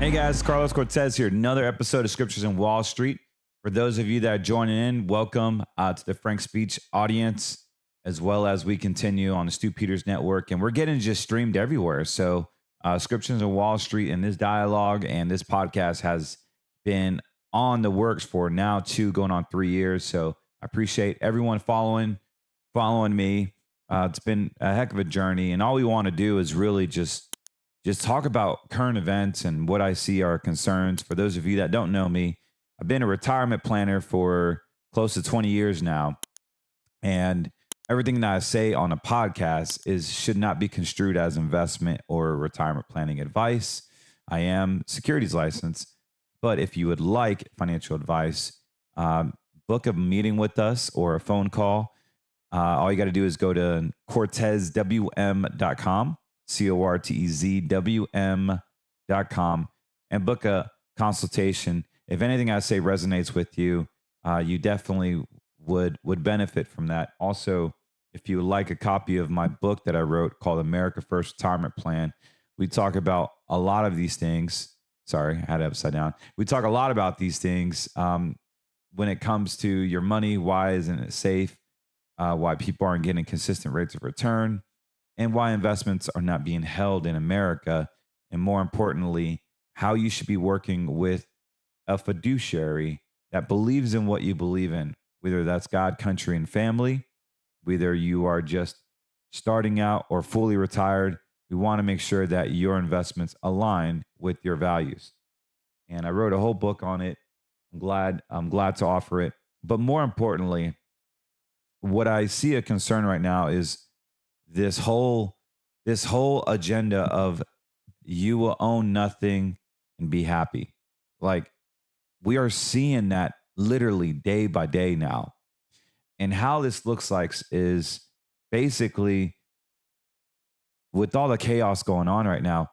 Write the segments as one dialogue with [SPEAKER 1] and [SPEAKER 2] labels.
[SPEAKER 1] Hey guys, Carlos Cortez here. Another episode of Scriptures in Wall Street. For those of you that are joining in, welcome to the Frank Speech audience, as well as we continue on the Stu Peters Network. And we're getting just streamed everywhere. So Scriptures in Wall Street and this dialogue and this podcast has been on the works for now going on 3 years. So I appreciate everyone following me. It's been a heck of a journey. And all we want to do is really just talk about current events and what I see are concerns. For those of you that don't know me, I've been a retirement planner for close to 20 years now. And everything that I say on a podcast should not be construed as investment or retirement planning advice. I am securities licensed, but if you would like financial advice, book a meeting with us or a phone call. All you got to do is go to cortezwm.com. cortezwm.com and book a consultation. If anything I say resonates with you, you definitely would benefit from that. Also, if you would like a copy of my book that I wrote called America First Retirement Plan, we talk about a lot of these things. Sorry, I had it upside down. We talk a lot about these things when it comes to your money. Why isn't it safe? Why people aren't getting consistent rates of return, and why investments are not being held in America. And more importantly, how you should be working with a fiduciary that believes in what you believe in, whether that's God, country, and family, whether you are just starting out or fully retired. We want to make sure that your investments align with your values. And I wrote a whole book on it. I'm glad to offer it. But more importantly, what I see a concern right now is this whole agenda of you will own nothing and be happy. Like, we are seeing that literally day by day now. And how this looks like is basically, with all the chaos going on right now,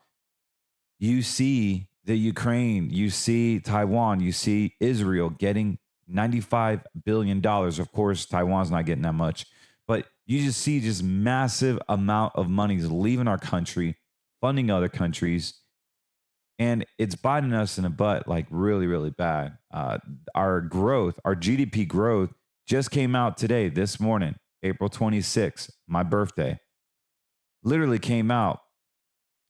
[SPEAKER 1] you see the Ukraine, you see Taiwan, you see Israel getting $95 billion. Of course, Taiwan's not getting that much, but you just see just massive amount of money leaving our country, funding other countries. And it's biting us in the butt, like really, really bad. Our growth, our GDP growth just came out today, this morning, April 26th, my birthday, literally came out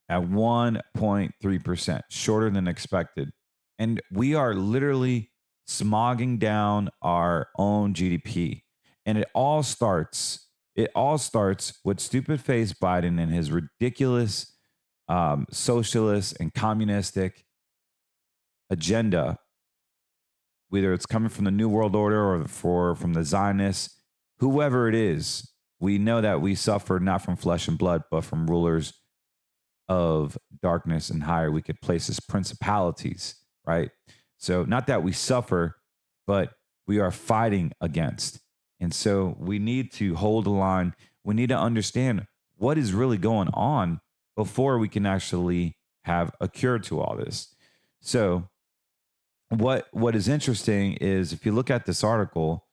[SPEAKER 1] at 1.3%, shorter than expected. And we are literally smogging down our own GDP. And it all starts with stupid face Biden and his ridiculous socialist and communistic agenda, whether it's coming from the New World Order or from the Zionists, whoever it is. We know that we suffer not from flesh and blood, but from rulers of darkness and higher wicked places, principalities, right? So not that we suffer, but we are fighting against. And so we need to hold the line. We need to understand what is really going on before we can actually have a cure to all this. So what is interesting is, if you look at this article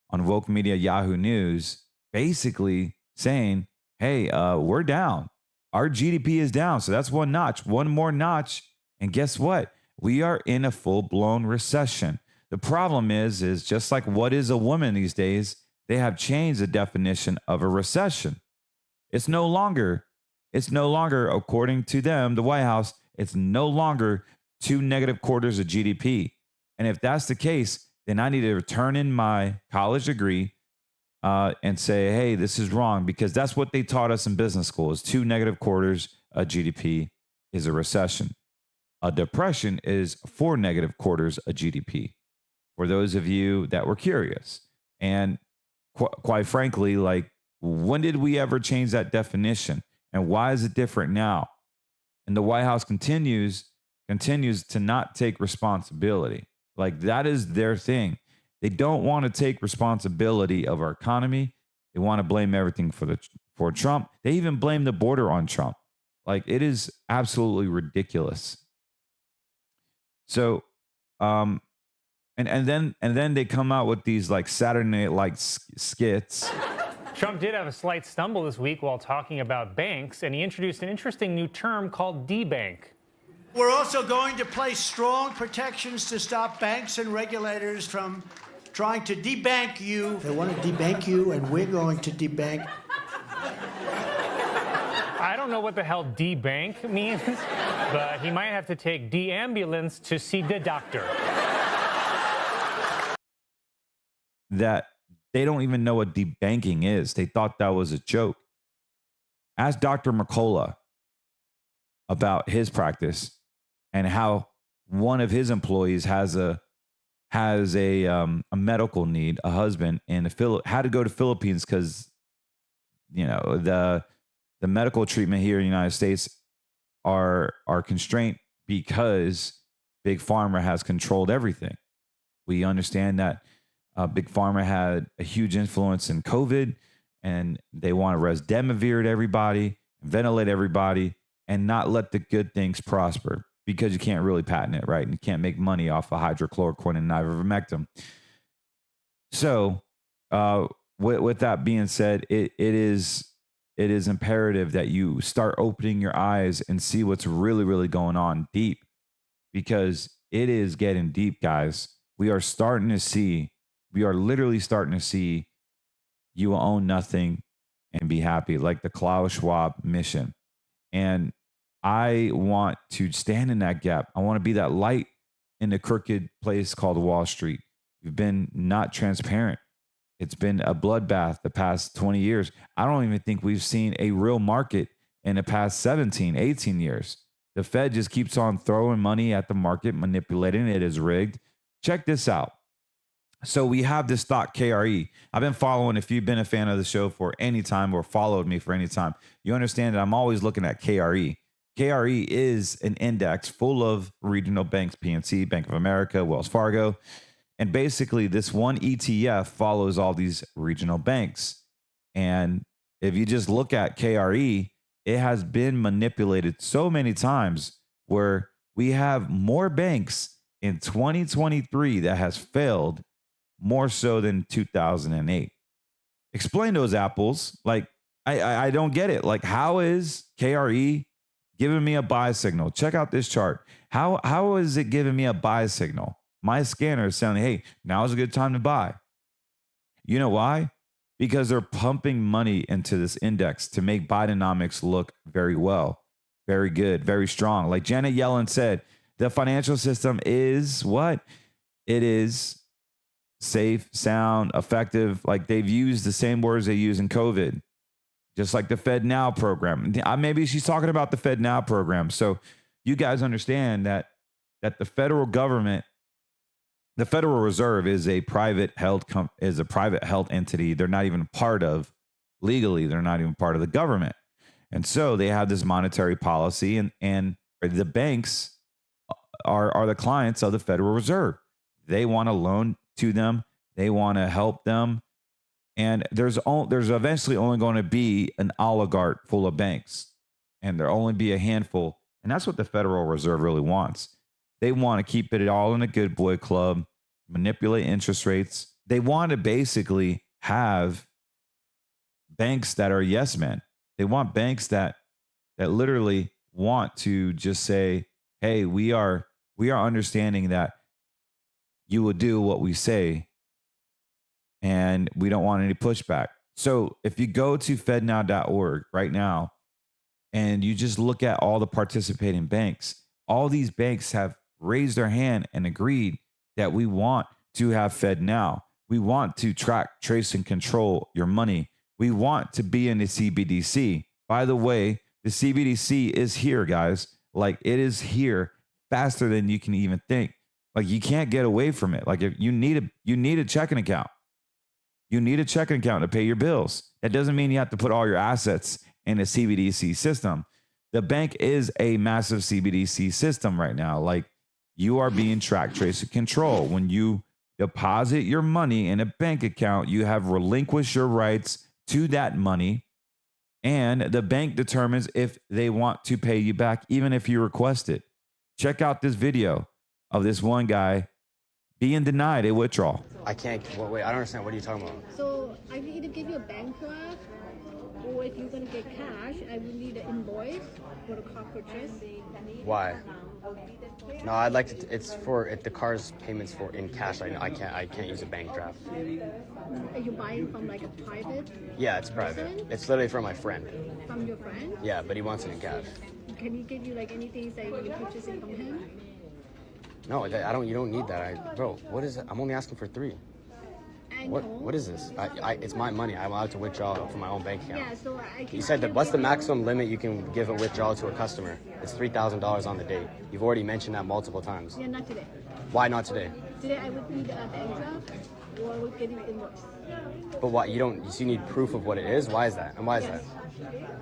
[SPEAKER 1] on Woke Media Yahoo News, basically saying, hey, we're down. Our GDP is down. So that's one more notch. And guess what? We are in a full-blown recession. The problem is just like what is a woman these days, they have changed the definition of a recession. It's no longer, according to them, the White House, it's no longer 2 negative quarters of GDP. And if that's the case, then I need to return in my college degree and say, hey, this is wrong, because that's what they taught us in business school, is 2 negative quarters of GDP is a recession. A depression is 4 negative quarters of GDP, for those of you that were curious. And quite frankly, like, when did we ever change that definition? And why is it different now? And the White House continues to not take responsibility. Like, that is their thing. They don't want to take responsibility of our economy. They want to blame everything for Trump. They even blame the border on Trump. Like, it is absolutely ridiculous. So, and then they come out with these like Saturday Night like skits.
[SPEAKER 2] Trump did have a slight stumble this week while talking about banks, and he introduced an interesting new term called debank.
[SPEAKER 3] We're also going to place strong protections to stop banks and regulators from trying to debank you. They want to debank you, and we're going to debank.
[SPEAKER 2] I don't know what the hell debank means, but he might have to take ambulance to see the doctor.
[SPEAKER 1] That they don't even know what debanking is. They thought that was a joke. Ask Dr. Mercola about his practice and how one of his employees has a medical need, a husband, and had to go to Philippines because the medical treatment here in the United States are constrained because Big Pharma has controlled everything. We understand that Big Pharma had a huge influence in COVID, and they want to remdesivir everybody, ventilate everybody, and not let the good things prosper because you can't really patent it, right? And you can't make money off of hydrochloroquine and ivermectin. So, with that being said, it is imperative that you start opening your eyes and see what's really, really going on deep, because it is getting deep, guys. We are literally starting to see you will own nothing and be happy, like the Klaus Schwab mission. And I want to stand in that gap. I want to be that light in the crooked place called Wall Street. We've been not transparent. It's been a bloodbath the past 20 years. I don't even think we've seen a real market in the past 17, 18 years. The Fed just keeps on throwing money at the market, manipulating it. It is rigged. Check this out. So we have this stock KRE. I've been following, if you've been a fan of the show for any time or followed me for any time, you understand that I'm always looking at KRE. KRE is an index full of regional banks, PNC, Bank of America, Wells Fargo. And basically this one ETF follows all these regional banks. And if you just look at KRE, it has been manipulated so many times where we have more banks in 2023 that has failed more so than 2008. Explain those apples. Like, I don't get it. Like, how is KRE giving me a buy signal? Check out this chart. How is it giving me a buy signal? My scanner is saying, hey, now is a good time to buy. You know why? Because they're pumping money into this index to make Bidenomics look very well, very good, very strong. Like Janet Yellen said, the financial system is what? It is safe, sound, effective. Like they've used the same words they use in COVID, just like the Fed Now program. Maybe she's talking about the Fed Now program. So you guys understand that the federal government, the Federal Reserve is a private held entity. They're not even part of, legally, they're not even part of the government. And so they have this monetary policy, and the banks are the clients of the Federal Reserve. They want to loan to them. They want to help them. And there's eventually only going to be an oligarch full of banks, and there'll only be a handful. And that's what the Federal Reserve really wants. They want to keep it all in a good boy club, manipulate interest rates. They want to basically have banks that are yes men. They want banks that literally want to just say, hey, we are understanding that you will do what we say, and we don't want any pushback. So if you go to fednow.org right now and you just look at all the participating banks, all these banks have raised their hand and agreed that we want to have Fed Now. We want to track, trace, and control your money. We want to be in the CBDC. By the way, the CBDC is here, guys. Like, it is here faster than you can even think. Like, you can't get away from it. Like, if you need a checking account. You need a checking account to pay your bills. That doesn't mean you have to put all your assets in a CBDC system. The bank is a massive CBDC system right now. Like, you are being tracked, traced, and controlled. When you deposit your money in a bank account, you have relinquished your rights to that money, and the bank determines if they want to pay you back, even if you request it. Check out this video of this one guy being denied a withdrawal.
[SPEAKER 4] I can't. Wait, I don't understand. What are you talking about?
[SPEAKER 5] So I will either give you a bank draft, or if you're gonna get cash, I will need an invoice for the car purchase.
[SPEAKER 4] Why? No, I'd like to. It's for the car's payments for in cash. I can't use a bank draft.
[SPEAKER 5] Are you buying from like a private?
[SPEAKER 4] Yeah, it's private.
[SPEAKER 5] person?
[SPEAKER 4] It's literally from my friend.
[SPEAKER 5] From your friend?
[SPEAKER 4] Yeah, but he wants it in cash.
[SPEAKER 5] Can he give you like anything that you purchase it from him?
[SPEAKER 4] No, I don't. You don't need that. Bro, what is it? I'm only asking for 3.
[SPEAKER 5] I
[SPEAKER 4] What is this? It's my money. I'm allowed to withdraw from my own bank account.
[SPEAKER 5] Yeah, so I can.
[SPEAKER 4] You said that. What's the maximum limit you can give a withdrawal to a customer? It's $3,000 on the date. You've already mentioned that multiple times.
[SPEAKER 5] Yeah, not today.
[SPEAKER 4] Why not today?
[SPEAKER 5] Today I would need a bank draft, or I would get you invoice.
[SPEAKER 4] But what you don't? You need proof of what it is. Why is that? And why is that?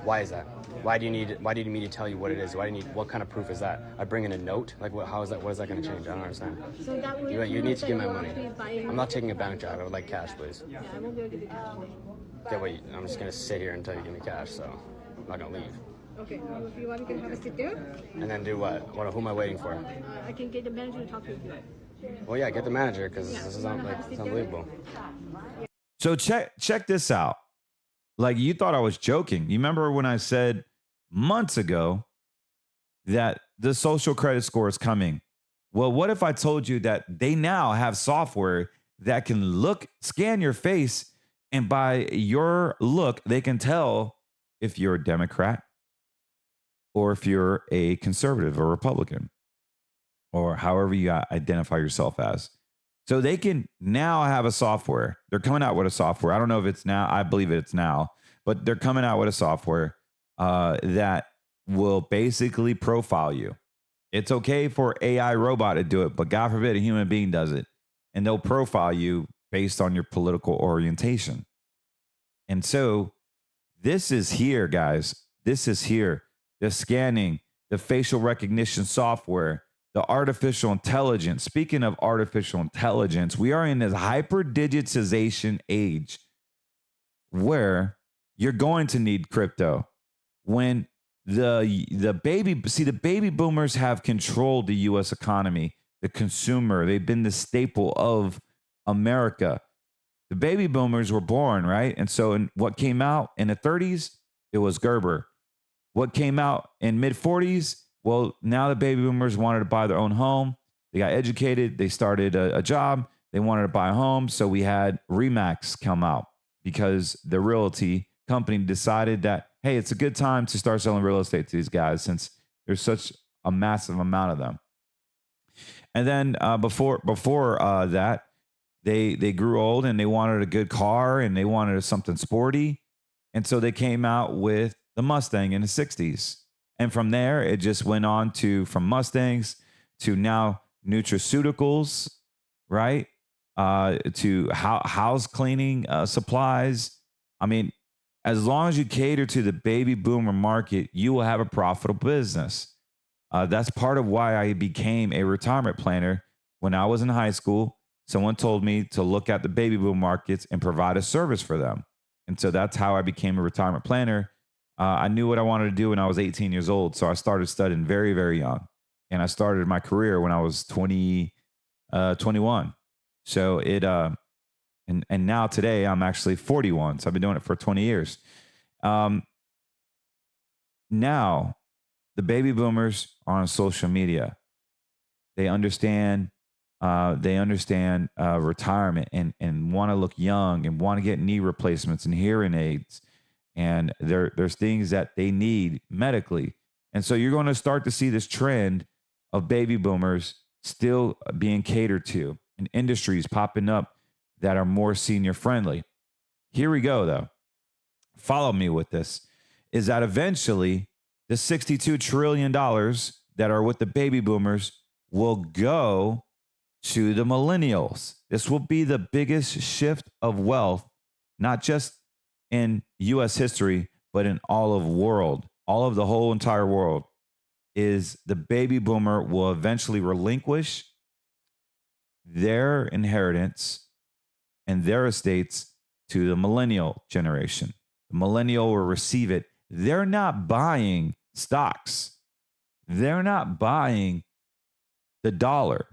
[SPEAKER 4] Why is that? Why do you need me to tell you what it is? Why do you need? What kind of proof is that? I bring in a note. Like what? How is that? What is that going to change? I don't understand.
[SPEAKER 5] So that would
[SPEAKER 4] You need to give me my money.
[SPEAKER 5] Buying.
[SPEAKER 4] I'm not taking a bank draft. I would like cash, please.
[SPEAKER 5] Yeah, I won't be able to give you cash today.
[SPEAKER 4] Okay, wait. I'm just going to sit here until you give me cash. So I'm not going to leave.
[SPEAKER 5] Okay, if you want, we can have a sit there.
[SPEAKER 4] And then do what? Who am I waiting for?
[SPEAKER 5] I can get the manager to talk to you.
[SPEAKER 4] Well, yeah, get the manager because
[SPEAKER 5] Yeah,
[SPEAKER 4] this is
[SPEAKER 5] you wanna
[SPEAKER 4] like
[SPEAKER 5] have a
[SPEAKER 4] it's
[SPEAKER 5] sit there?
[SPEAKER 4] unbelievable.
[SPEAKER 1] So check this out. Like, you thought I was joking. You remember when I said months ago that the social credit score is coming? Well, what if I told you that they now have software that can scan your face, and by your look, they can tell if you're a Democrat or if you're a conservative or Republican or however you identify yourself as. So they can now have a software. They're coming out with a software. I don't know if it's now. I believe it's now, but they're coming out with a software that will basically profile you. It's okay for AI robot to do it, but God forbid a human being does it. And they'll profile you based on your political orientation. And so this is here, guys. This is here. The scanning, the facial recognition software, the artificial intelligence. Speaking of artificial intelligence, we are in this hyper digitization age where you're going to need crypto. When the baby boomers have controlled the US economy, the consumer, they've been the staple of America. The baby boomers were born, right? And so what came out in the 30s, it was Gerber. What came out in mid 40s, well, now the baby boomers wanted to buy their own home. They got educated. They started a job. They wanted to buy a home. So we had Remax come out because the realty company decided that, hey, it's a good time to start selling real estate to these guys since there's such a massive amount of them. And then before that, they grew old and they wanted a good car and they wanted something sporty. And so they came out with the Mustang in the 60s. And from there, it just went on from Mustangs to now nutraceuticals, right? To house cleaning supplies. I mean, as long as you cater to the baby boomer market, you will have a profitable business. That's part of why I became a retirement planner. When I was in high school, someone told me to look at the baby boom markets and provide a service for them. And so that's how I became a retirement planner. I knew what I wanted to do when I was 18 years old. So I started studying very, very young. And I started my career when I was 21. So and now today I'm actually 41. So I've been doing it for 20 years. Now the baby boomers are on social media. They understand retirement and want to look young and want to get knee replacements and hearing aids. And there's things that they need medically. And so you're going to start to see this trend of baby boomers still being catered to and industries popping up that are more senior friendly. Here we go, though. Follow me with this, is that eventually the $62 trillion that are with the baby boomers will go to the millennials. This will be the biggest shift of wealth, not just in U.S. history, but in all of the whole entire world, is the baby boomer will eventually relinquish their inheritance and their estates to the millennial generation. The millennial will receive it. They're not buying stocks. They're not buying the dollar.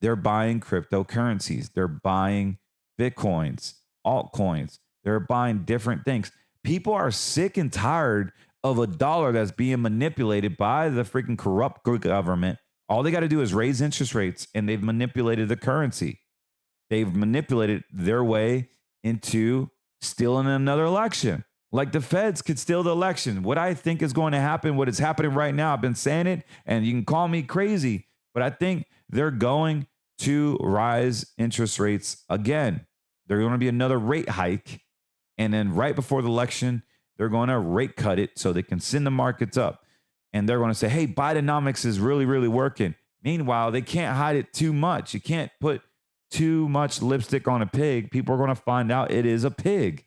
[SPEAKER 1] They're buying cryptocurrencies. They're buying Bitcoins, altcoins. They're buying different things. People are sick and tired of a dollar that's being manipulated by the freaking corrupt government. All they got to do is raise interest rates, and they've manipulated the currency. They've manipulated their way into stealing another election. Like the feds could steal the election. What I think is going to happen, what is happening right now, I've been saying it, and you can call me crazy, but I think they're going to rise interest rates again. There's going to be another rate hike. And then right before the election, they're going to rate cut it so they can send the markets up. And they're going to say, hey, Bidenomics is really, really working. Meanwhile, they can't hide it too much. You can't put too much lipstick on a pig. People are going to find out it is a pig.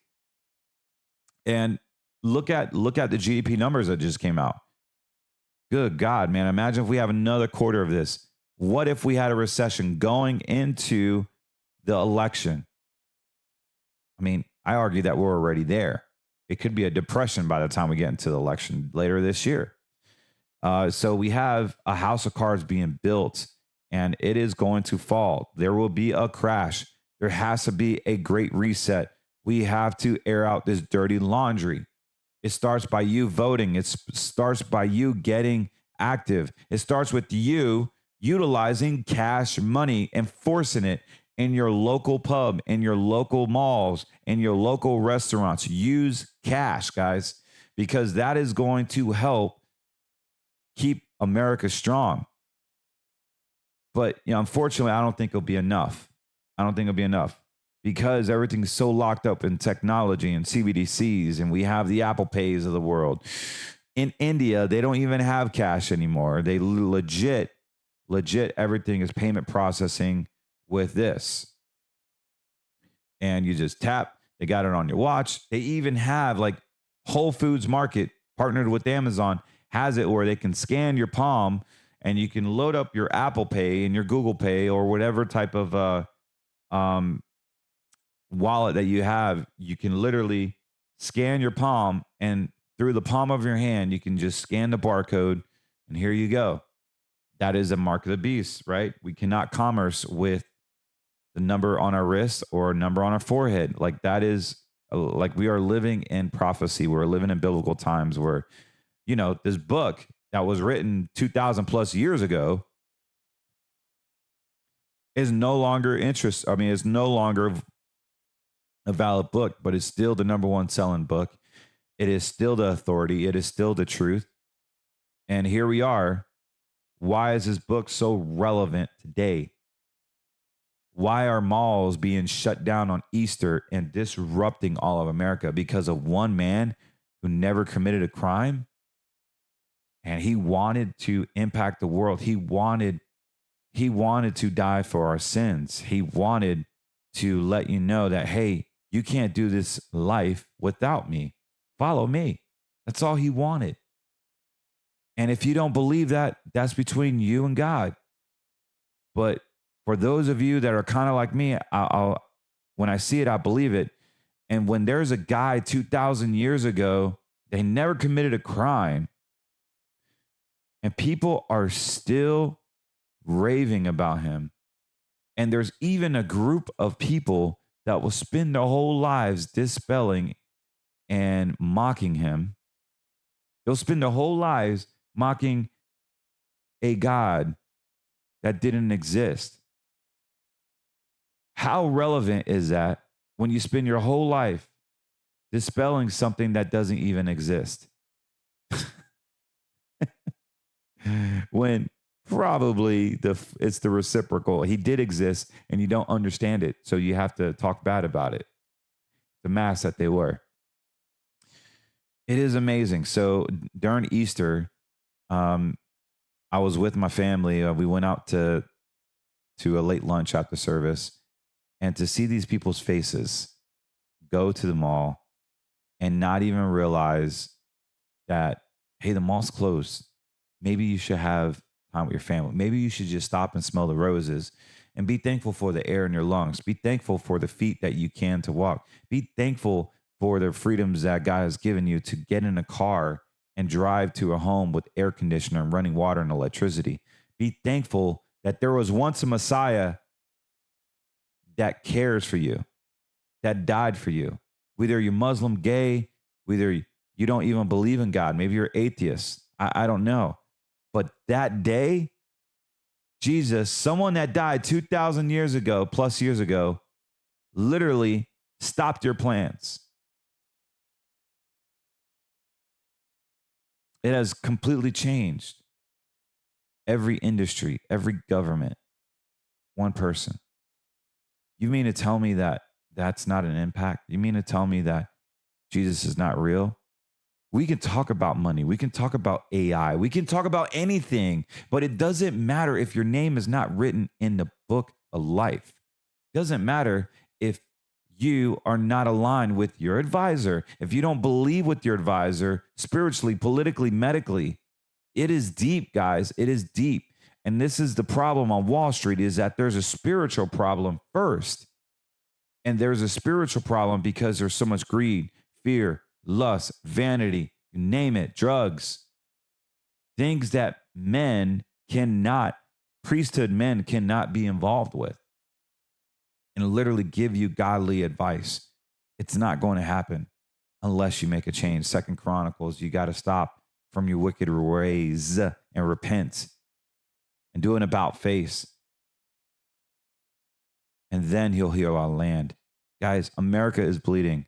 [SPEAKER 1] And look at the GDP numbers that just came out. Good God, man. Imagine if we have another quarter of this. What if we had a recession going into the election? I mean, I argue that we're already there. It could be a depression by the time we get into the election later this year. So we have a house of cards being built, and it is going to fall. There will be a crash. There has to be a great reset. We have to air out this dirty laundry. It starts by you voting. It starts by you getting active. It starts with you utilizing cash money and forcing it in your local pub, in your local malls, in your local restaurants. Use cash, guys, because that is going to help keep America strong. But unfortunately, I don't think it'll be enough. I don't think it'll be enough because everything's so locked up in technology and CBDCs, and we have the Apple Pays of the world. In India, they don't even have cash anymore. They legit, everything is payment processing with this. And you just tap, they got it on your watch. They even have like Whole Foods Market partnered with Amazon has it where they can scan your palm and you can load up your Apple Pay and your Google Pay or whatever type of wallet that you have. You can literally scan your palm, and through the palm of your hand, you can just scan the barcode, and here you go. That is a mark of the beast, right? We cannot commerce with the number on our wrist or a number on our forehead. Like that is like we are living in prophecy. We're living in biblical times where, this book that was written 2,000 plus years ago is no longer it's no longer a valid book, but it's still the number one selling book. It is still the authority. It is still the truth. And here we are. Why is this book so relevant today? Why are malls being shut down on Easter and disrupting all of America? Because of one man who never committed a crime. And he wanted to impact the world. He wanted to die for our sins. He wanted to let you know that, hey, you can't do this life without me. Follow me. That's all he wanted. And if you don't believe that, that's between you and God. But for those of you that are kind of like me, when I see it, I believe it. And when there's a guy 2,000 years ago, they never committed a crime, and people are still raving about him. And there's even a group of people that will spend their whole lives dispelling and mocking him. They'll spend their whole lives mocking a God that didn't exist. How relevant is that when you spend your whole life dispelling something that doesn't even exist? When probably it's the reciprocal. He did exist and you don't understand it, so you have to talk bad about it. The mass that they were. It is amazing. So during Easter, I was with my family. We went out to a late lunch after service, and to see these people's faces go to the mall and not even realize that, hey, the mall's closed. Maybe you should have time with your family. Maybe you should just stop and smell the roses and be thankful for the air in your lungs. Be thankful for the feet that you can to walk. Be thankful for the freedoms that God has given you to get in a car and drive to a home with air conditioner and running water and electricity. Be thankful that there was once a Messiah that cares for you, that died for you. Whether you're Muslim, gay, whether you don't even believe in God, maybe you're atheist, I don't know. But that day, Jesus, someone that died 2,000 years ago, plus years ago, literally stopped your plans. It has completely changed every industry, every government, one person. You mean to tell me that that's not an impact? You mean to tell me that Jesus is not real? We can talk about money. We can talk about AI. We can talk about anything, but it doesn't matter if your name is not written in the book of life. It doesn't matter if you are not aligned with your advisor, if you don't believe with your advisor spiritually, politically, medically. It is deep, guys. It is deep. And this is the problem on Wall Street, is that there's a spiritual problem first. And there's a spiritual problem because there's so much greed, fear, lust, vanity, you name it, drugs, things that priesthood men cannot be involved with and literally give you godly advice. It's not going to happen unless you make a change. 2 Chronicles, you got to stop from your wicked ways and repent and do an about face. And then he'll heal our land. Guys, America is bleeding.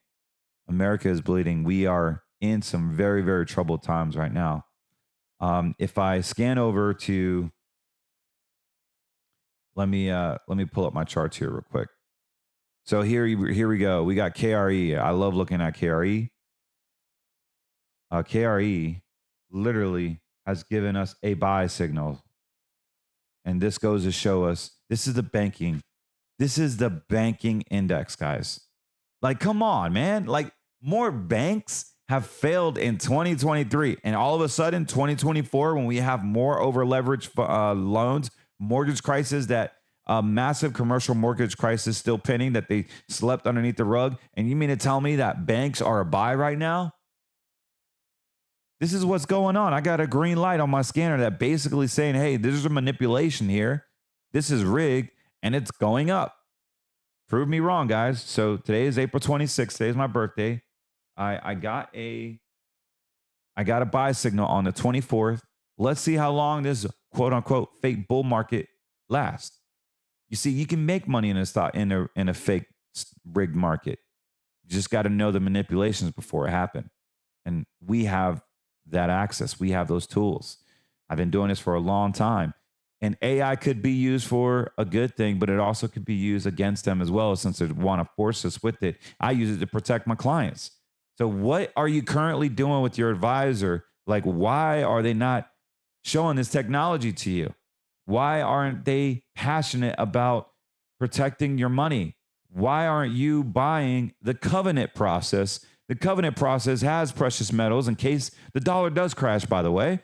[SPEAKER 1] America is bleeding. We are in some very, very troubled times right now. If I scan over to, let me pull up my charts here real quick. So here we go. We got KRE. I love looking at KRE. KRE literally has given us a buy signal. And this goes to show us, this is the banking index, guys. Like, come on, man. Like, more banks have failed in 2023. And all of a sudden, 2024, when we have more over leveraged loans, mortgage crisis, that massive commercial mortgage crisis still pending that they slept underneath the rug. And you mean to tell me that banks are a buy right now? This is what's going on. I got a green light on my scanner that basically saying, hey, there's a manipulation here. This is rigged and it's going up. Prove me wrong, guys. So today is April 26th. Today is my birthday. I got a buy signal on the 24th. Let's see how long this quote unquote fake bull market lasts. You see, you can make money in a stock in a fake rigged market. You just got to know the manipulations before it happened. And we have that access. We have those tools. I've been doing this for a long time. And AI could be used for a good thing, but it also could be used against them as well, since they want to force us with it. I use it to protect my clients. So what are you currently doing with your advisor? Like, why are they not showing this technology to you? Why aren't they passionate about protecting your money? Why aren't you buying the covenant process? The covenant process has precious metals in case the dollar does crash, by the way.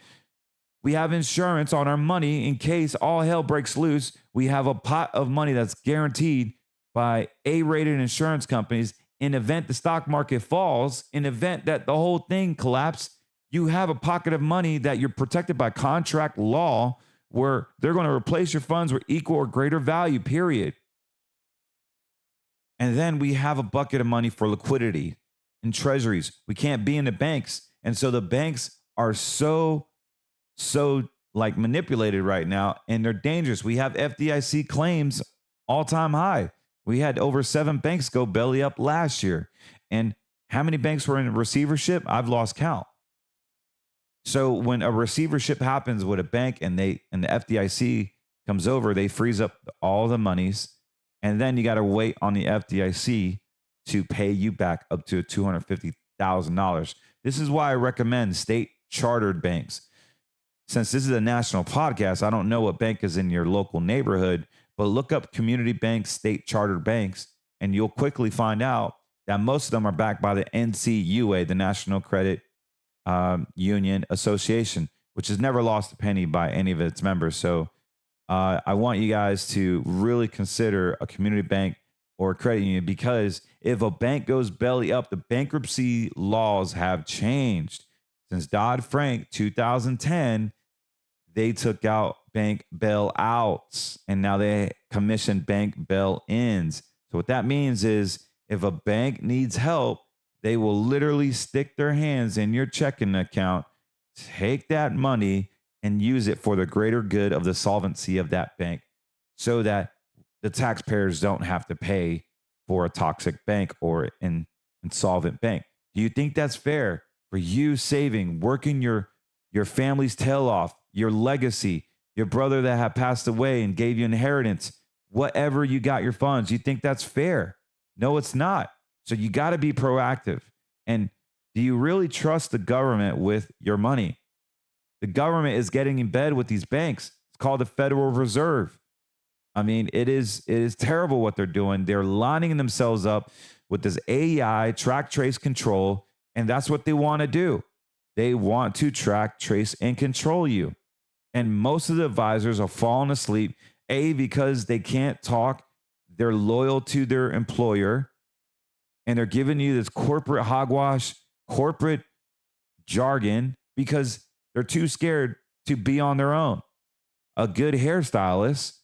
[SPEAKER 1] We have insurance on our money in case all hell breaks loose. We have a pot of money that's guaranteed by A-rated insurance companies. In event the stock market falls, in event that the whole thing collapses, you have a pocket of money that you're protected by contract law, where they're going to replace your funds with equal or greater value, period. And then we have a bucket of money for liquidity in treasuries. We can't be in the banks. And so the banks are so like manipulated right now, and they're dangerous. We have FDIC claims all-time high. We had over 7 banks go belly up last year. And how many banks were in receivership? I've lost count. So when a receivership happens with a bank and the FDIC comes over, they freeze up all the monies. And then you got to wait on the FDIC to pay you back up to $250,000. This is why I recommend state chartered banks. Since this is a national podcast, I don't know what bank is in your local neighborhood, but look up community banks, state chartered banks, and you'll quickly find out that most of them are backed by the NCUA, the National Credit Union Association, which has never lost a penny by any of its members. So I want you guys to really consider a community bank or a credit union, because if a bank goes belly up, the bankruptcy laws have changed. Since Dodd-Frank 2010, they took out bank bailouts and now they commission bank bail-ins. So what that means is if a bank needs help, they will literally stick their hands in your checking account, take that money and use it for the greater good of the solvency of that bank so that the taxpayers don't have to pay for a toxic bank or an insolvent bank. Do you think that's fair for you saving, working your family's tail off, your legacy, your brother that had passed away and gave you inheritance, whatever you got your funds? You think that's fair? No, it's not. So you got to be proactive. And do you really trust the government with your money? The government is getting in bed with these banks. It's called the Federal Reserve. I mean, it is terrible what they're doing. They're lining themselves up with this AI, track, trace, control, and that's what they want to do. They want to track, trace, and control you. And most of the advisors are falling asleep, because they can't talk. They're loyal to their employer, and they're giving you this corporate hogwash, corporate jargon because they're too scared to be on their own. A good hairstylist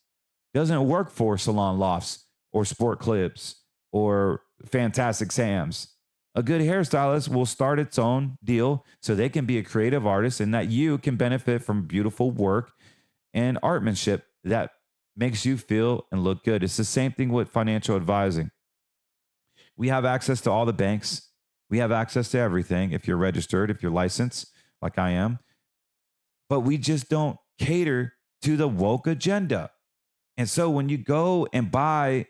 [SPEAKER 1] doesn't work for Salon Lofts or Sport Clips or Fantastic Sam's. A good hairstylist will start its own deal so they can be a creative artist and that you can benefit from beautiful work and artmanship that makes you feel and look good. It's the same thing with financial advising. We have access to all the banks. We have access to everything if you're registered, if you're licensed, like I am. But we just don't cater to the woke agenda. And so when you go and buy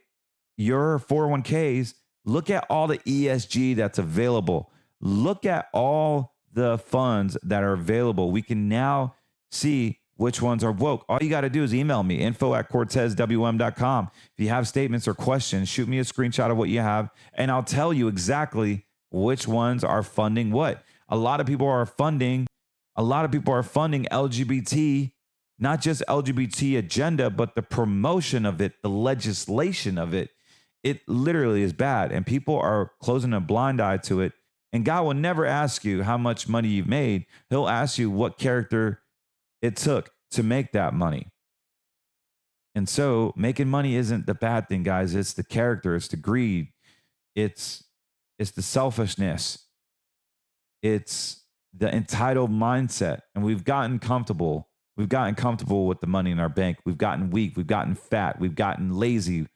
[SPEAKER 1] your 401ks, look at all the ESG that's available. Look at all the funds that are available. We can now see which ones are woke. All you got to do is email me, info@cortezwm.com. If you have statements or questions, shoot me a screenshot of what you have, and I'll tell you exactly which ones are funding what. A lot of people are funding LGBT, not just LGBT agenda, but the promotion of it, the legislation of it. It literally is bad, and people are closing a blind eye to it. And God will never ask you how much money you've made. He'll ask you what character it took to make that money. And so making money isn't the bad thing, guys. It's the character. It's the greed. It's the selfishness. It's the entitled mindset. And we've gotten comfortable. We've gotten comfortable with the money in our bank. We've gotten weak. We've gotten fat. We've gotten lazy.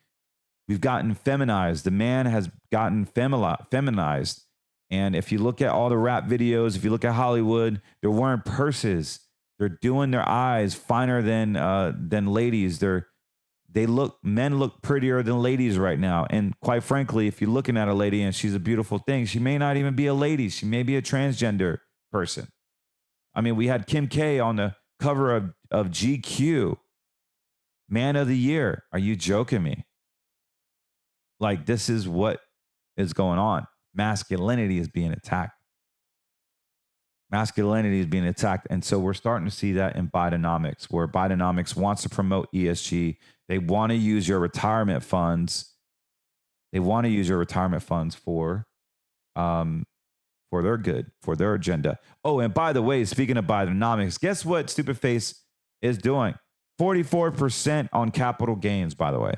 [SPEAKER 1] We've gotten feminized. The man has gotten feminized. And if you look at all the rap videos, if you look at Hollywood, they're wearing purses. They're doing their eyes finer than ladies. Men look prettier than ladies right now. And quite frankly, if you're looking at a lady and she's a beautiful thing, she may not even be a lady. She may be a transgender person. I mean, we had Kim K on the cover of GQ, Man of the Year. Are you joking me? Like, this is what is going on. Masculinity is being attacked. Masculinity is being attacked. And so we're starting to see that in Bidenomics, where Bidenomics wants to promote ESG. They want to use your retirement funds. They want to use your retirement funds for their good, for their agenda. Oh, and by the way, speaking of Bidenomics, guess what Stupid Face is doing? 44% on capital gains, by the way.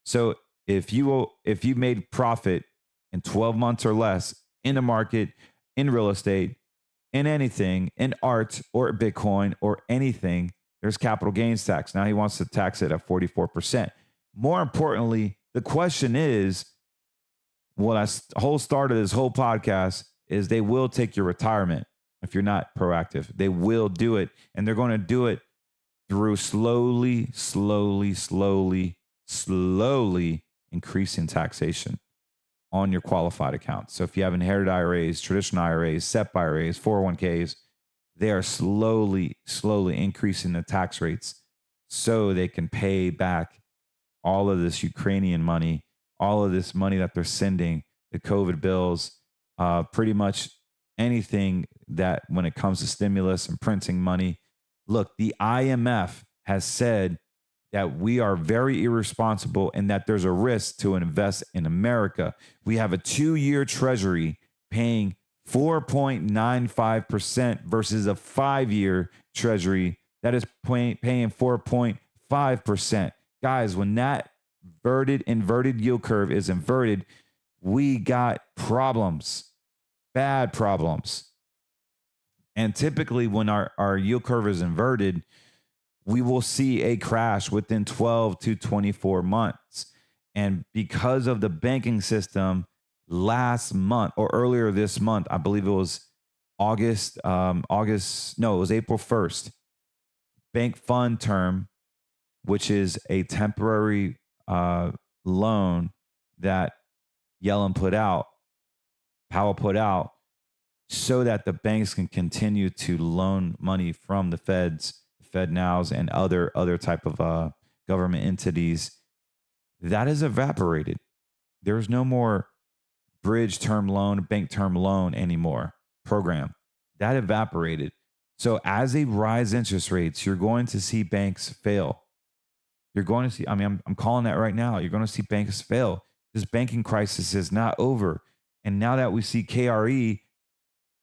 [SPEAKER 1] So if you made profit in 12 months or less in the market, in real estate, in anything, in art or Bitcoin or anything, there's capital gains tax. Now he wants to tax it at 44%. More importantly, the question is, the whole start of this whole podcast is they will take your retirement if you're not proactive. They will do it, and they're going to do it through slowly increasing taxation on your qualified accounts. So if you have inherited IRAs, traditional IRAs, SEP IRAs, 401ks, they are slowly increasing the tax rates so they can pay back all of this Ukrainian money, all of this money that they're sending, the COVID bills, pretty much anything that when it comes to stimulus and printing money. Look, the IMF has said that we are very irresponsible and that there's a risk to invest in America. We have a 2-year treasury paying 4.95% versus a 5-year treasury that is paying 4.5%. Guys, when that inverted yield curve is inverted, we got problems, bad problems. And typically when our yield curve is inverted, we will see a crash within 12 to 24 months. And because of the banking system last month or earlier this month, I believe it was it was April 1st, bank fund term, which is a temporary loan that Powell put out so that the banks can continue to loan money from the feds, Fed nows, and other type of government entities. That has evaporated. There's no more bridge term loan, bank term loan anymore program. That evaporated. So as they rise interest rates, you're going to see banks fail. You're going to see, I'm calling that right now. You're going to see banks fail. This banking crisis is not over. And now that we see KRE,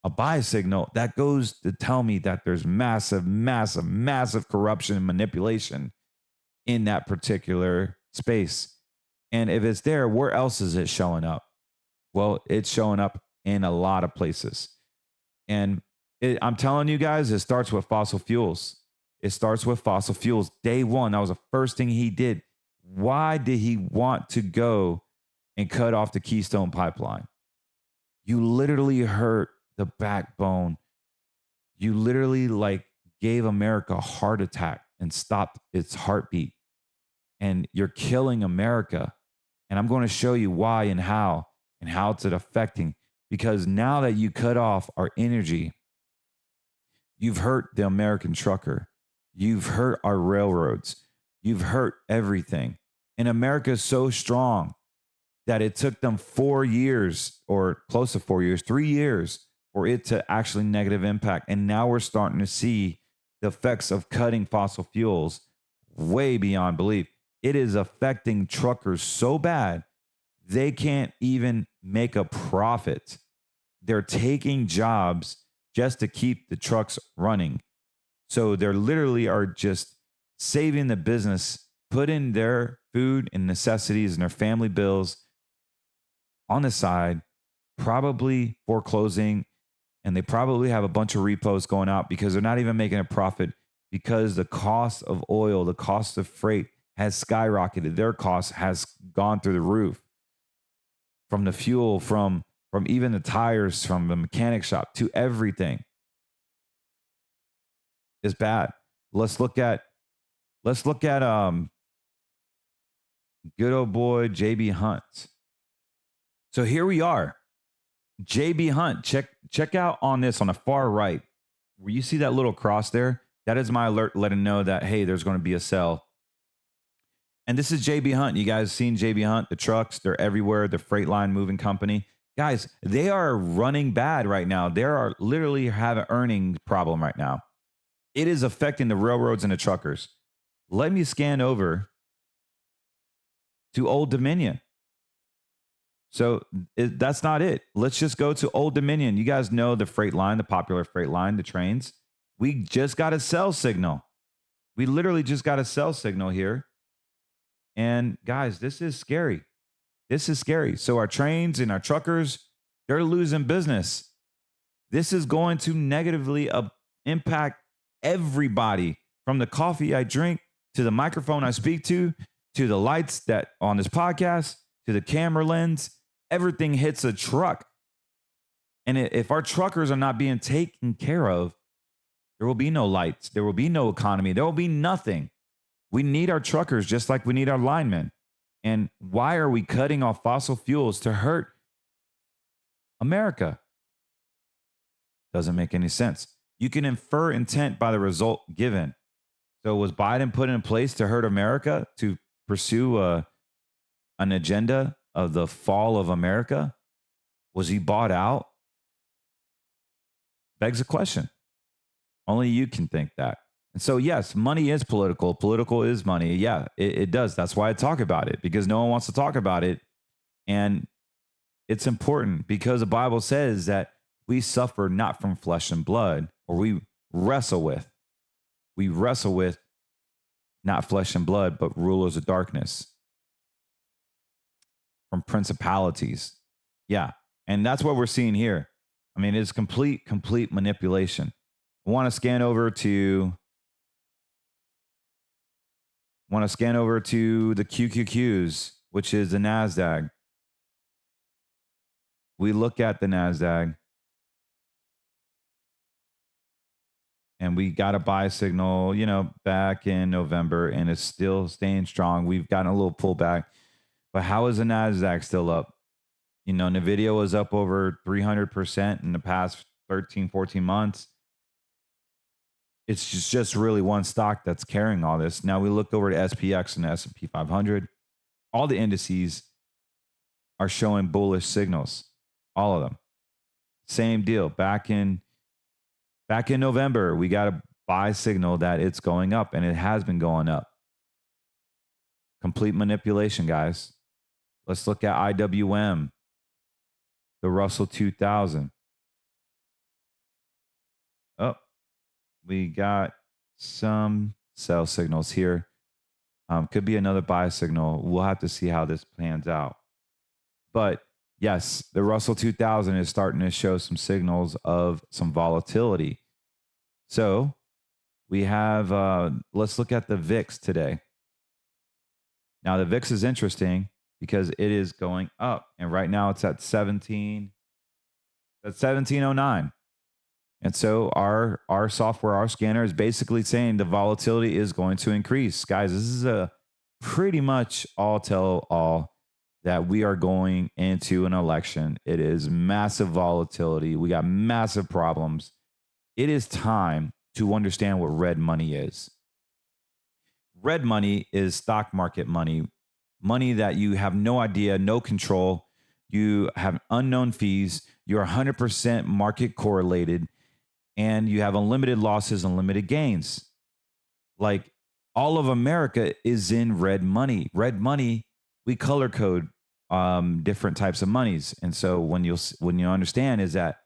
[SPEAKER 1] a buy signal, that goes to tell me that there's massive corruption and manipulation in that particular space. And if it's there, where else is it showing up? Well, it's showing up in a lot of places. And I'm telling you guys, it starts with fossil fuels. It starts with fossil fuels. Day one, that was the first thing he did. Why did he want to go and cut off the Keystone Pipeline? You literally hurt the backbone. You literally gave America a heart attack and stopped its heartbeat. And you're killing America. And I'm going to show you why and how it's affecting. Because now that you cut off our energy, you've hurt the American trucker. You've hurt our railroads. You've hurt everything. And America is so strong that it took them 4 years or close to 4 years, 3 years for it to actually negative impact. And now we're starting to see the effects of cutting fossil fuels way beyond belief. It is affecting truckers so bad, they can't even make a profit. They're taking jobs just to keep the trucks running. So they're literally are just saving the business, putting their food and necessities and their family bills on the side, probably foreclosing, and they probably have a bunch of repos going out because they're not even making a profit because the cost of oil, the cost of freight has skyrocketed. Their cost has gone through the roof. From the fuel, from even the tires, from the mechanic shop to everything. Is bad. Let's look at good old boy JB Hunt. So here we are. JB Hunt, check out on this on the far right. Where you see that little cross there, that is my alert letting know that, hey, there's going to be a sell. And this is JB Hunt. You guys seen JB Hunt, the trucks, they're everywhere, the freight line moving company. Guys, they are running bad right now. They are literally have an earning problem right now. It is affecting the railroads and the truckers. Let me scan over to Old Dominion. So that's not it. Let's just go to Old Dominion. You guys know the freight line, the popular freight line, the trains. We just got a sell signal. We literally just got a sell signal here. And guys, this is scary. This is scary. So our trains and our truckers, they're losing business. This is going to negatively impact everybody, from the coffee I drink to the microphone I speak to the lights that on this podcast, to the camera lens. Everything hits a truck. And if our truckers are not being taken care of, there will be no lights. There will be no economy. There will be nothing. We need our truckers just like we need our linemen. And why are we cutting off fossil fuels to hurt America? Doesn't make any sense. You can infer intent by the result given. So was Biden put in place to hurt America, to pursue an agenda of the fall of America? Was he bought out? Begs a question. Only you can think that. And so, yes, money is political. Political is money. Yeah, it does. That's why I talk about it, because no one wants to talk about it. And it's important because the Bible says that we suffer not from flesh and blood, or we wrestle with. we wrestle with not flesh and blood, but rulers of darkness from principalities. Yeah. And that's what we're seeing here. I mean, it's complete manipulation. I want to scan over to the QQQs, which is the NASDAQ. We look at the NASDAQ and we got a buy signal, back in November, and it's still staying strong. We've gotten a little pullback, but how is the NASDAQ still up? NVIDIA was up over 300% in the past 13, 14 months. It's just really one stock that's carrying all this. Now we look over to SPX and the S&P 500. All the indices are showing bullish signals. All of them. Same deal. Back in November, we got a buy signal that it's going up, and it has been going up. Complete manipulation, guys. Let's look at IWM, the Russell 2000. Oh, we got some sell signals here. Could be another buy signal. We'll have to see how this plans out. But yes, the Russell 2000 is starting to show some signals of some volatility. So we have, let's look at the VIX today. Now the VIX is interesting because it is going up, and right now it's at 1709. And so our software, our scanner is basically saying the volatility is going to increase. Guys, this is a pretty much all tell all that we are going into an election. It is massive volatility. We got massive problems. It is time to understand what red money is. Red money is stock market money, money that you have no idea, no control. You have unknown fees. You're 100% market correlated, and you have unlimited losses, unlimited gains. Like all of America is in red money. Red money, we color code different types of monies. And so when you understand is that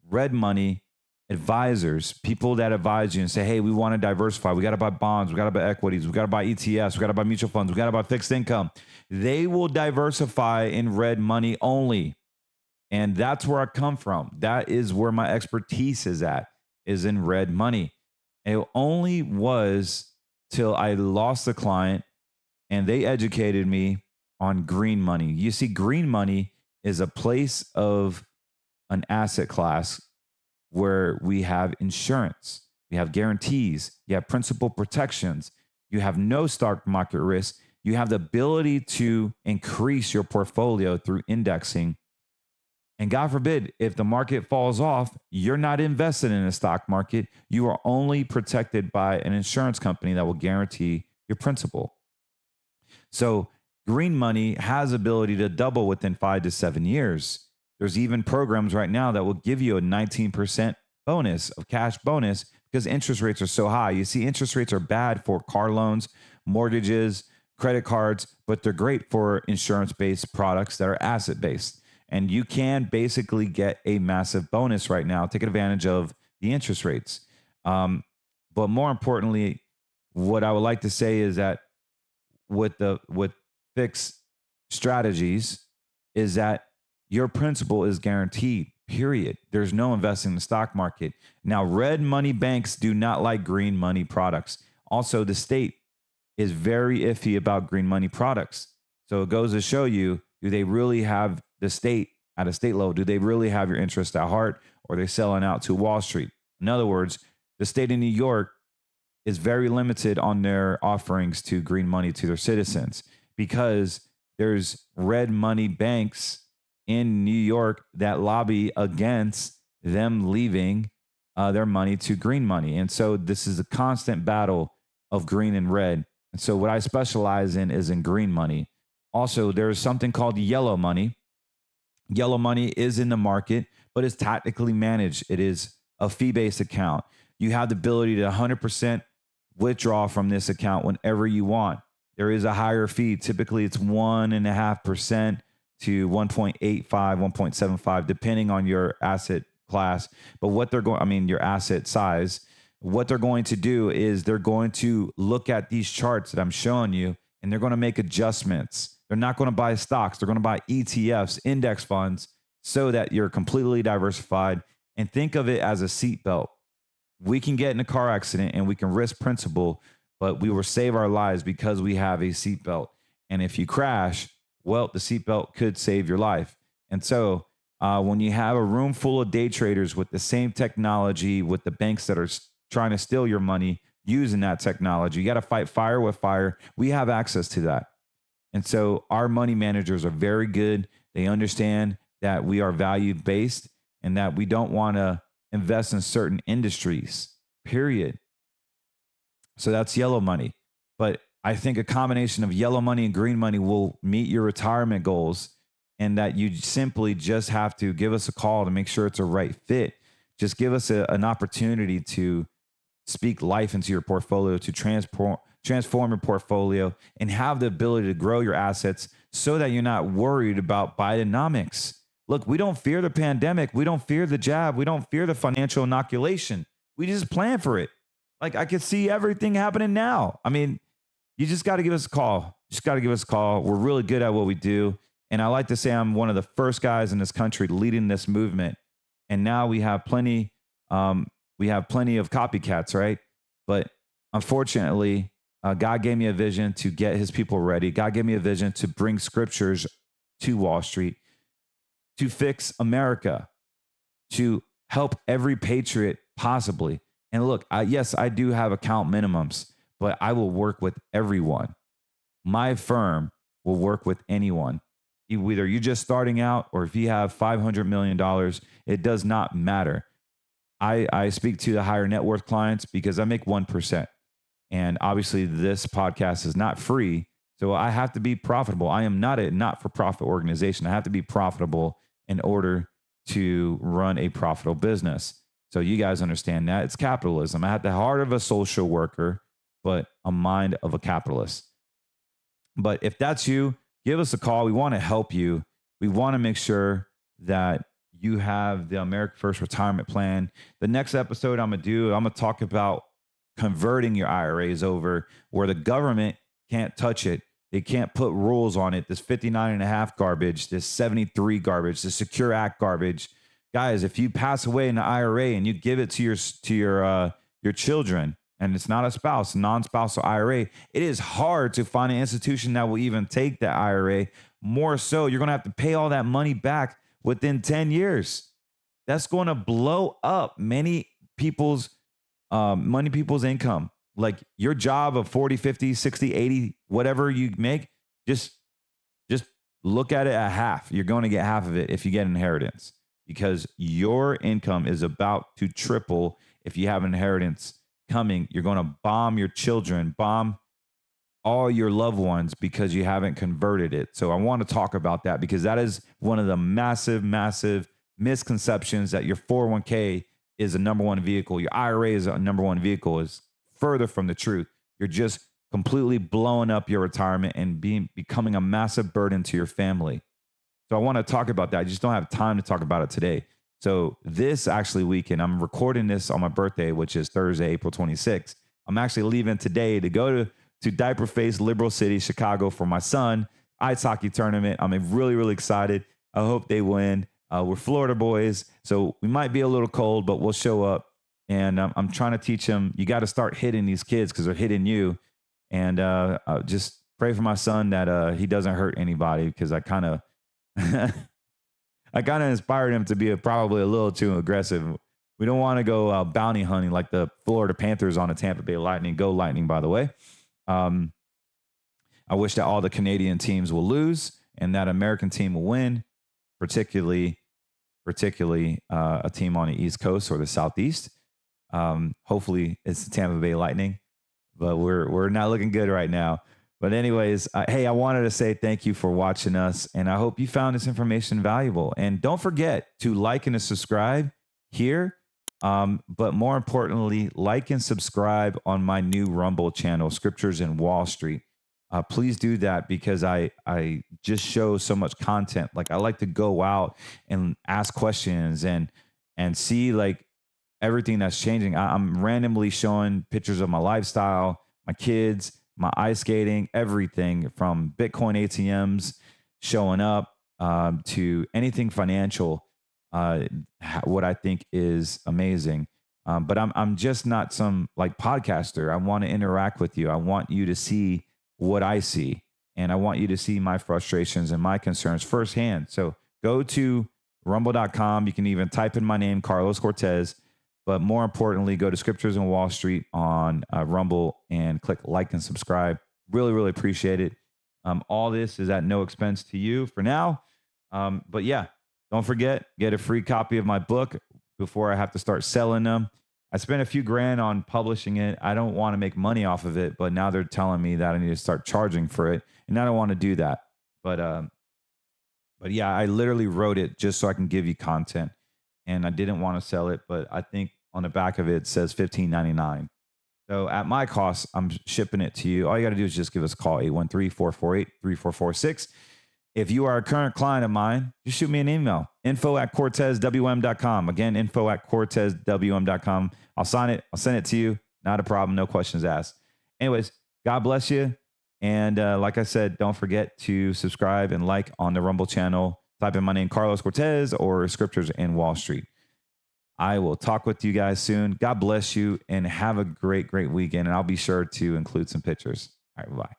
[SPEAKER 1] red money advisors, people that advise you and say, hey, we want to diversify. We got to buy bonds. We got to buy equities. We got to buy ETFs. We got to buy mutual funds. We got to buy fixed income. They will diversify in red money only. And that's where I come from. That is where my expertise is at, is in red money. And it only was till I lost a client and they educated me on green money. You see, green money is a place of an asset class where we have insurance, we have guarantees, you have principal protections, you have no stock market risk, you have the ability to increase your portfolio through indexing. And God forbid, if the market falls off, you're not invested in the stock market. You are only protected by an insurance company that will guarantee your principal. So green money has ability to double within 5 to 7 years. There's even programs right now that will give you a 19% bonus of cash bonus because interest rates are so high. You see, interest rates are bad for car loans, mortgages, credit cards, but they're great for insurance-based products that are asset-based. And you can basically get a massive bonus right now, taking advantage of the interest rates. But more importantly, what I would like to say is that with fixed strategies is that your principal is guaranteed, period. There's no investing in the stock market. Now, red money banks do not like green money products. Also, the state is very iffy about green money products. So it goes to show you, do they really have the state at a state level? Do they really have your interest at heart, or are they selling out to Wall Street? In other words, the state of New York is very limited on their offerings to green money to their citizens because there's red money banks in New York that lobby against them leaving their money to green money. And so this is a constant battle of green and red. And so what I specialize in is in green money. Also, there's something called yellow money. Yellow money is in the market, but it's tactically managed. It is a fee-based account. You have the ability to 100% withdraw from this account whenever you want. There is a higher fee. Typically, it's 1.5% to 1.85, 1.75, depending on your asset class. But what they're going, your asset size. what they're going to do is they're going to look at these charts that I'm showing you, and they're going to make adjustments. They're not going to buy stocks. They're going to buy ETFs, index funds, so that you're completely diversified. And think of it as a seatbelt. We can get in a car accident and we can risk principal, but we will save our lives because we have a seatbelt. And if you crash, well, the seatbelt could save your life. And so when you have a room full of day traders with the same technology, with the banks that are trying to steal your money using that technology, you got to fight fire with fire. We have access to that. And so our money managers are very good. They understand that we are value-based and that we don't want to invest in certain industries, period. So that's yellow money. But I think a combination of yellow money and green money will meet your retirement goals, and that you simply just have to give us a call to make sure it's a right fit. Just give us an opportunity to speak life into your portfolio, to transform your portfolio, and have the ability to grow your assets so that you're not worried about Bidenomics. Look, we don't fear the pandemic. We don't fear the jab. We don't fear the financial inoculation. We just plan for it. Like, I could see everything happening now. I mean, you just got to give us a call. Just got to give us a call. We're really good at what we do. And I like to say I'm one of the first guys in this country leading this movement. And now we have plenty of copycats, right? But unfortunately, God gave me a vision to get his people ready. God gave me a vision to bring scriptures to Wall Street, to fix America, to help every patriot possibly. And look, yes, I do have account minimums, but I will work with everyone. My firm will work with anyone. Whether you're just starting out or if you have $500 million, it does not matter. I speak to the higher net worth clients because I make 1%. And obviously this podcast is not free. So I have to be profitable. I am not a not-for-profit organization. I have to be profitable in order to run a profitable business. So you guys understand that. It's capitalism. I have the heart of a social worker, but a mind of a capitalist. But if that's you, give us a call. We want to help you. We want to make sure that you have the America First Retirement Plan. The next episode I'm going to talk about converting your IRAs over where the government can't touch it. They can't put rules on it. This 59.5 garbage, this 73 garbage, this Secure Act garbage. Guys, if you pass away in the IRA and you give it to your children, and it's not a spouse, non-spousal IRA, it is hard to find an institution that will even take that IRA. More so, you're going to have to pay all that money back within 10 years. That's going to blow up many people's income. Like your job of 40, 50, 60, 80, whatever you make, just look at it at half. You're going to get half of it if you get inheritance, because your income is about to triple if you have inheritance coming. You're going to bomb your children, bomb all your loved ones because you haven't converted it. So I want to talk about that because that is one of the massive misconceptions, that your 401k is a number one vehicle. Your IRA is a number one vehicle. Is further from the truth. You're just completely blowing up your retirement and becoming a massive burden to your family. So I want to talk about that. I just don't have time to talk about it today. So this actually weekend, I'm recording this on my birthday, which is Thursday, April 26th. I'm actually leaving today to go to Diaper Face, Liberal City, Chicago for my son ice hockey tournament. I'm really, really excited. I hope they win. We're Florida boys, so we might be a little cold, but we'll show up. And I'm trying to teach them, you got to start hitting these kids because they're hitting you. And just pray for my son that he doesn't hurt anybody, because I kind of inspired him to be probably a little too aggressive. We don't want to go bounty hunting like the Florida Panthers on the Tampa Bay Lightning. Go Lightning, by the way. I wish that all the Canadian teams will lose and that American team will win, particularly a team on the East Coast or the Southeast. Hopefully it's the Tampa Bay Lightning, but we're not looking good right now. But anyways, hey, I wanted to say thank you for watching us, and I hope you found this information valuable. And don't forget to like and to subscribe here. But more importantly, like and subscribe on my new Rumble channel, Scriptures in Wall Street. Please do that, because I just show so much content. Like, I like to go out and ask questions and see like everything that's changing. I'm randomly showing pictures of my lifestyle, my kids, my ice skating, everything from Bitcoin ATMs showing up to anything financial. What I think is amazing. But I'm just not some like podcaster. I want to interact with you. I want you to see what I see, and I want you to see my frustrations and my concerns firsthand. So go to rumble.com. You can even type in my name, Carlos Cortez. But more importantly, go to Scriptures in Wall Street on Rumble and click like and subscribe. Really, really appreciate it. All this is at no expense to you for now. But yeah, don't forget, get a free copy of my book before I have to start selling them. I spent a few grand on publishing it. I don't want to make money off of it, but now they're telling me that I need to start charging for it, and I don't want to do that. But yeah, I literally wrote it just so I can give you content, and I didn't want to sell it, but I think on the back of it says $15.99. So at my cost, I'm shipping it to you. All you got to do is just give us a call, 813-448-3446. If you are a current client of mine, just shoot me an email, info@cortezwm.com. Again, info@cortezwm.com. I'll sign it. I'll send it to you. Not a problem. No questions asked. Anyways, God bless you. And like I said, don't forget to subscribe and like on the Rumble channel. Type in my name, Carlos Cortez, or Scriptures in Wall Street. I will talk with you guys soon. God bless you and have a great, great weekend. And I'll be sure to include some pictures. All right, bye.